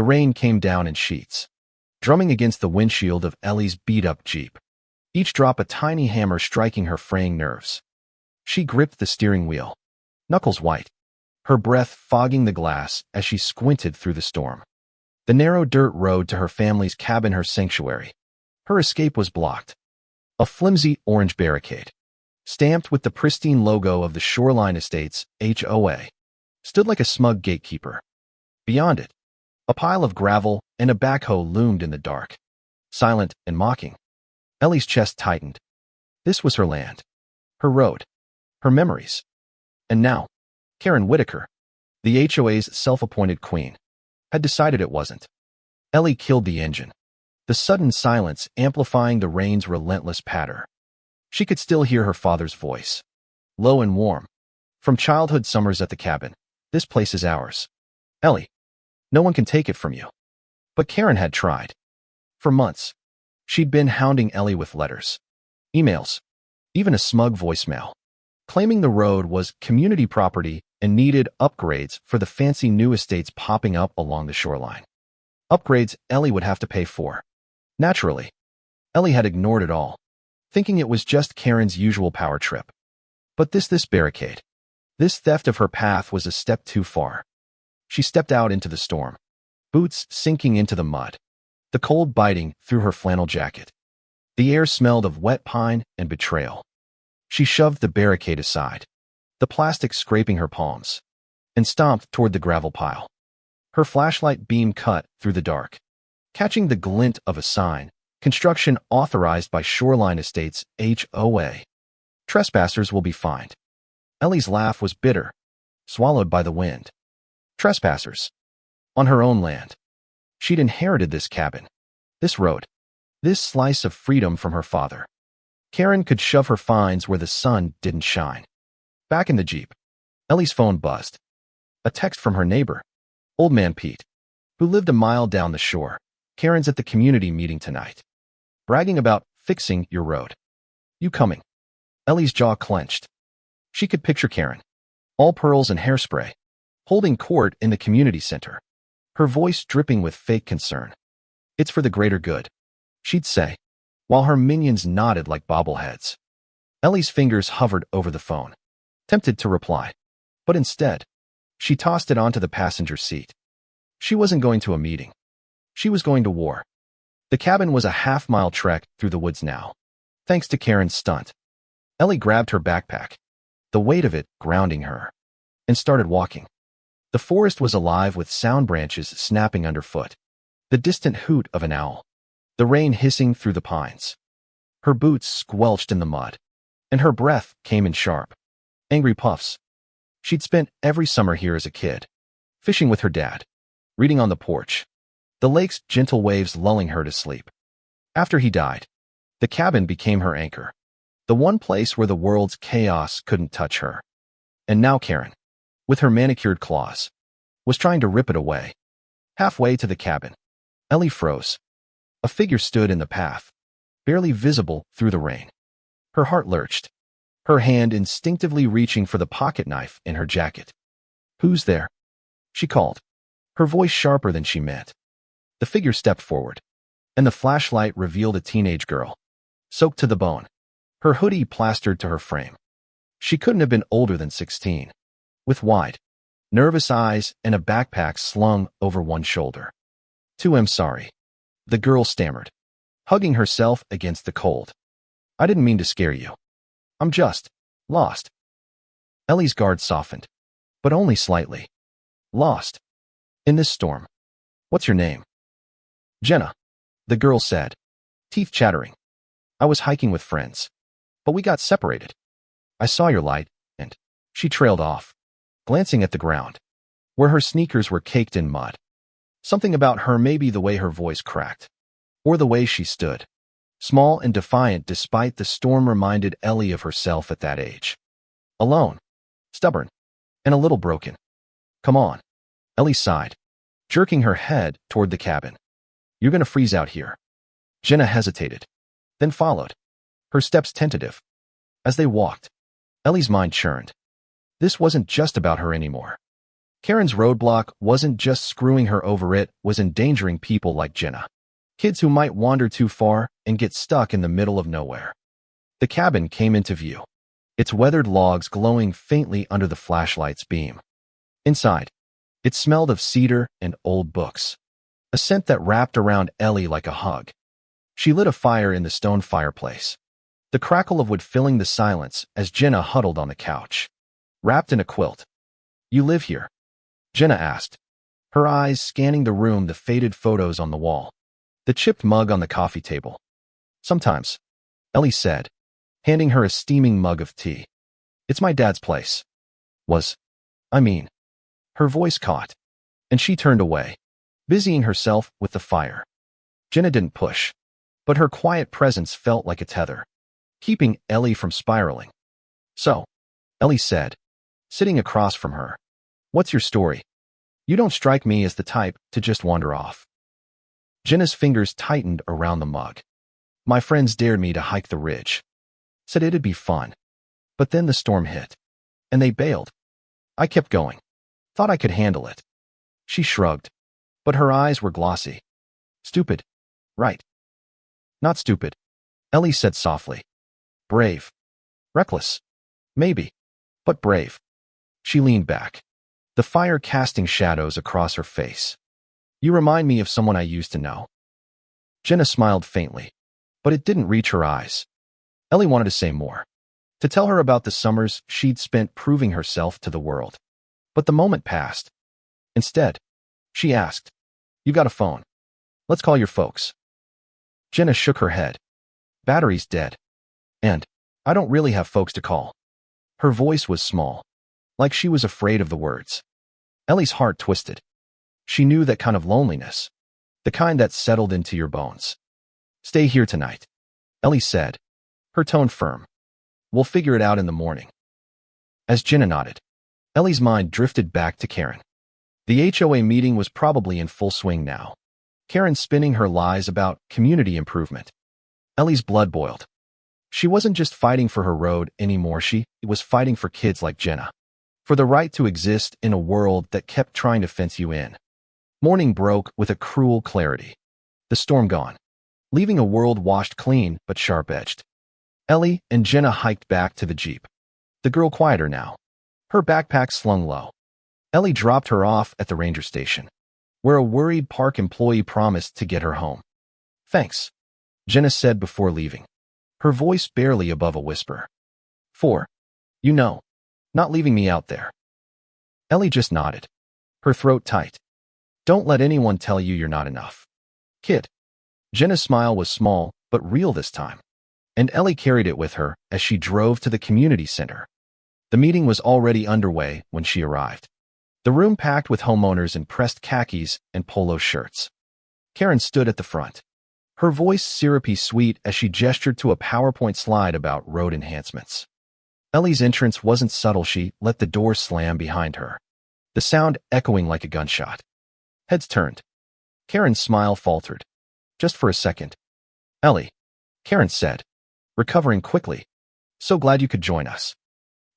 The rain came down in sheets, drumming against the windshield of Ellie's beat-up Jeep, each drop a tiny hammer striking her fraying nerves. She gripped the steering wheel, knuckles white, her breath fogging the glass as she squinted through the storm. The narrow dirt road to her family's cabin, her sanctuary. Her escape was blocked. A flimsy orange barricade, stamped with the pristine logo of the Shoreline Estates, HOA, stood like a smug gatekeeper. Beyond it, a pile of gravel and a backhoe loomed in the dark, silent and mocking. Ellie's chest tightened. This was her land, her road, her memories. And now, Karen Whitaker, the HOA's self-appointed queen, had decided it wasn't. Ellie killed the engine, the sudden silence amplifying the rain's relentless patter. She could still hear her father's voice, low and warm. From childhood summers at the cabin, this place is ours. Ellie, no one can take it from you. But Karen had tried. For months, she'd been hounding Ellie with letters, emails, even a smug voicemail, claiming the road was community property and needed upgrades for the fancy new estates popping up along the shoreline. Upgrades Ellie would have to pay for. Naturally, Ellie had ignored it all, thinking it was just Karen's usual power trip. But this barricade, this theft of her path was a step too far. She stepped out into the storm, boots sinking into the mud, the cold biting through her flannel jacket. The air smelled of wet pine and betrayal. She shoved the barricade aside, the plastic scraping her palms, and stomped toward the gravel pile. Her flashlight beam cut through the dark, catching the glint of a sign, construction authorized by Shoreline Estates, HOA. Trespassers will be fined. Ellie's laugh was bitter, swallowed by the wind. Trespassers. On her own land. She'd inherited this cabin, this road, this slice of freedom from her father. Karen could shove her fines where the sun didn't shine. Back in the Jeep, Ellie's phone buzzed. A text from her neighbor, Old Man Pete, who lived a mile down the shore. Karen's at the community meeting tonight, bragging about fixing your road. You coming? Ellie's jaw clenched. She could picture Karen, all pearls and hairspray, holding court in the community center, her voice dripping with fake concern. It's for the greater good, she'd say, while her minions nodded like bobbleheads. Ellie's fingers hovered over the phone, tempted to reply, but instead, she tossed it onto the passenger seat. She wasn't going to a meeting. She was going to war. The cabin was a half-mile trek through the woods now, thanks to Karen's stunt. Ellie grabbed her backpack, the weight of it grounding her, and started walking. The forest was alive with sound, branches snapping underfoot, the distant hoot of an owl, the rain hissing through the pines. Her boots squelched in the mud, and her breath came in sharp, angry puffs. She'd spent every summer here as a kid, fishing with her dad, reading on the porch, the lake's gentle waves lulling her to sleep. After he died, the cabin became her anchor, the one place where the world's chaos couldn't touch her. And now Karen, with her manicured claws, was trying to rip it away. Halfway to the cabin, Ellie froze. A figure stood in the path, barely visible through the rain. Her heart lurched, her hand instinctively reaching for the pocket knife in her jacket. Who's there? She called, her voice sharper than she meant. The figure stepped forward, and the flashlight revealed a teenage girl, soaked to the bone, her hoodie plastered to her frame. She couldn't have been older than 16, with wide, nervous eyes and a backpack slung over one shoulder. I'm sorry, the girl stammered, hugging herself against the cold. I didn't mean to scare you. I'm just lost. Ellie's guard softened, but only slightly. Lost. In this storm. What's your name? Jenna, the girl said, teeth chattering. I was hiking with friends, but we got separated. I saw your light, and she trailed off, glancing at the ground, where her sneakers were caked in mud. Something about her, maybe the way her voice cracked, or the way she stood, small and defiant despite the storm, reminded Ellie of herself at that age. Alone, stubborn, and a little broken. Come on, Ellie sighed, jerking her head toward the cabin. You're gonna freeze out here. Jenna hesitated, then followed, her steps tentative. As they walked, Ellie's mind churned. This wasn't just about her anymore. Karen's roadblock wasn't just screwing her over, it was endangering people like Jenna. Kids who might wander too far and get stuck in the middle of nowhere. The cabin came into view, its weathered logs glowing faintly under the flashlight's beam. Inside, it smelled of cedar and old books, a scent that wrapped around Ellie like a hug. She lit a fire in the stone fireplace, the crackle of wood filling the silence as Jenna huddled on the couch, wrapped in a quilt. "You live here?" Jenna asked, her eyes scanning the room, the faded photos on the wall, the chipped mug on the coffee table. "Sometimes," Ellie said, handing her a steaming mug of tea. "It's my dad's place." Her voice caught, and she turned away, busying herself with the fire. Jenna didn't push, but her quiet presence felt like a tether, keeping Ellie from spiraling. "So," Ellie said, sitting across from her, "what's your story? You don't strike me as the type to just wander off." Jenna's fingers tightened around the mug. "My friends dared me to hike the ridge. Said it'd be fun. But then the storm hit, and they bailed. I kept going. Thought I could handle it." She shrugged, but her eyes were glossy. "Stupid, right?" "Not stupid," Ellie said softly. "Brave. Reckless. Maybe. But brave." She leaned back, the fire casting shadows across her face. "You remind me of someone I used to know." Jenna smiled faintly, but it didn't reach her eyes. Ellie wanted to say more, to tell her about the summers she'd spent proving herself to the world. But the moment passed. Instead, she asked, "You got a phone? Let's call your folks." Jenna shook her head. "Battery's dead. And I don't really have folks to call." Her voice was small, like she was afraid of the words. Ellie's heart twisted. She knew that kind of loneliness, the kind that settled into your bones. "Stay here tonight," Ellie said, her tone firm. "We'll figure it out in the morning." As Jenna nodded, Ellie's mind drifted back to Karen. The HOA meeting was probably in full swing now. Karen spinning her lies about community improvement. Ellie's blood boiled. She wasn't just fighting for her road anymore, she was fighting for kids like Jenna. For the right to exist in a world that kept trying to fence you in. Morning broke with a cruel clarity. The storm gone, leaving a world washed clean but sharp-edged. Ellie and Jenna hiked back to the Jeep. The girl quieter now, her backpack slung low. Ellie dropped her off at the ranger station, where a worried park employee promised to get her home. "Thanks," Jenna said before leaving, her voice barely above a whisper. "For, you know, not leaving me out there." Ellie just nodded, her throat tight. "Don't let anyone tell you you're not enough, kid." Jenna's smile was small, but real this time, and Ellie carried it with her as she drove to the community center. The meeting was already underway when she arrived. The room packed with homeowners in pressed khakis and polo shirts. Karen stood at the front, her voice syrupy sweet as she gestured to a PowerPoint slide about road enhancements. Ellie's entrance wasn't subtle. She let the door slam behind her, the sound echoing like a gunshot. Heads turned. Karen's smile faltered. "Just for a second." "Ellie," Karen said, recovering quickly. "So glad you could join us.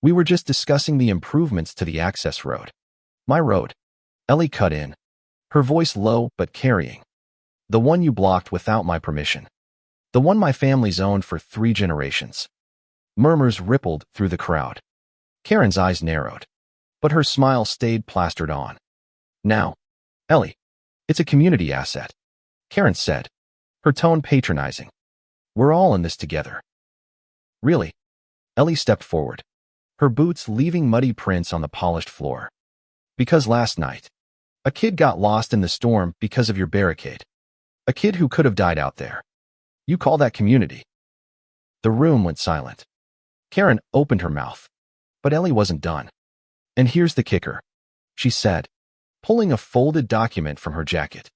We were just discussing the improvements to the access road." "My road," Ellie cut in, her voice low but carrying. "The one you blocked without my permission. The one my family's owned for 3 generations. Murmurs rippled through the crowd. Karen's eyes narrowed, but her smile stayed plastered on. "Now, Ellie, it's a community asset," Karen said, her tone patronizing. "We're all in this together." "Really?" Ellie stepped forward, her boots leaving muddy prints on the polished floor. "Because last night, a kid got lost in the storm because of your barricade. A kid who could have died out there. You call that community?" The room went silent. Karen opened her mouth, but Ellie wasn't done. "And here's the kicker," she said, pulling a folded document from her jacket.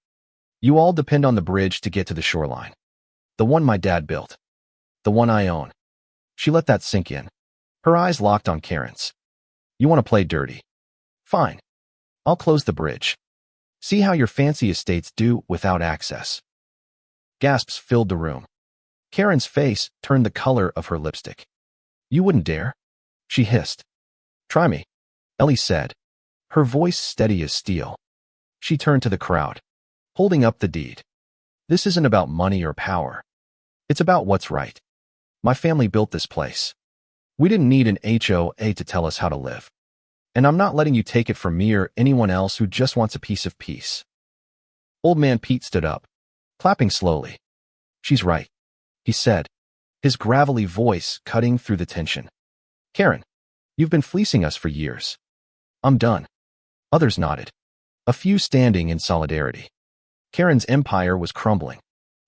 "You all depend on the bridge to get to the shoreline. The one my dad built. The one I own." She let that sink in, her eyes locked on Karen's. "You want to play dirty? Fine. I'll close the bridge. See how your fancy estates do without access." Gasps filled the room. Karen's face turned the color of her lipstick. "You wouldn't dare?" she hissed. "Try me," Ellie said, her voice steady as steel. She turned to the crowd, holding up the deed. This isn't about money or power. It's about what's right. My family built this place. We didn't need an HOA to tell us how to live. And I'm not letting you take it from me or anyone else who just wants a piece of peace. Old Man Pete stood up, clapping slowly. She's right, he said, his gravelly voice cutting through the tension. Karen, you've been fleecing us for years. I'm done. Others nodded, a few standing in solidarity. Karen's empire was crumbling,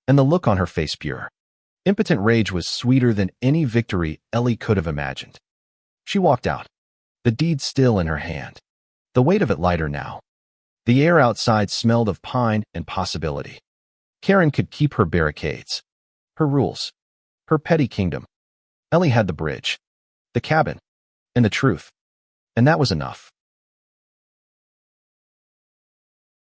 and the look on her face pure. Impotent rage was sweeter than any victory Ellie could have imagined. She walked out, the deed still in her hand, the weight of it lighter now. The air outside smelled of pine and possibility. Karen could keep her barricades, her rules, her petty kingdom. Ellie had the bridge, the cabin, and the truth. And that was enough.